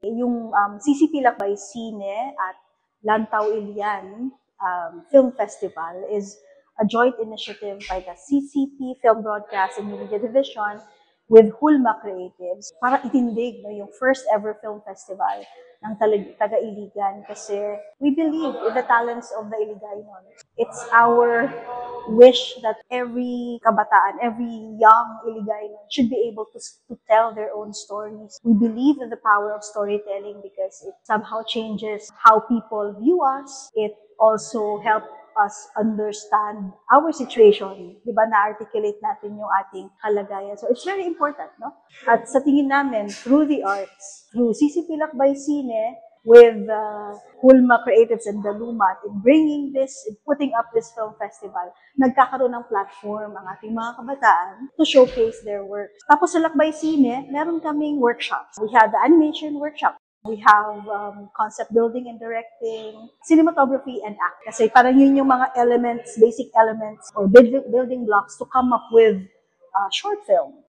Yung CCP Lakbay Sine at Lantaw Ilian Film Festival is a joint initiative by the CCP Film Broadcast and Media Division with Hulma Creatives para itindig yung first ever film festival ng taga-Iligan kasi we believe in the talents of the Iliganon. It's our wish that every kabataan, every young Iliganon should be able to tell their own stories. We believe in the power of storytelling because it somehow changes how people view us. It also helps us understand our situation, di ba, na-articulate natin yung ating kalagayan. So, it's very important, no? At sa tingin namin, through the arts, through CCP Lakbay Sine, with Hulma Creatives and Dalumat, in bringing this, in putting up this film festival, nagkakaroon ng platform ang ating mga kabataan to showcase their work. Tapos sa Lakbay Sine, meron kaming workshops. We have the animation workshop. We have concept building and directing, cinematography and act. Kasi parang yun yung mga elements, basic elements or building blocks to come up with a short film.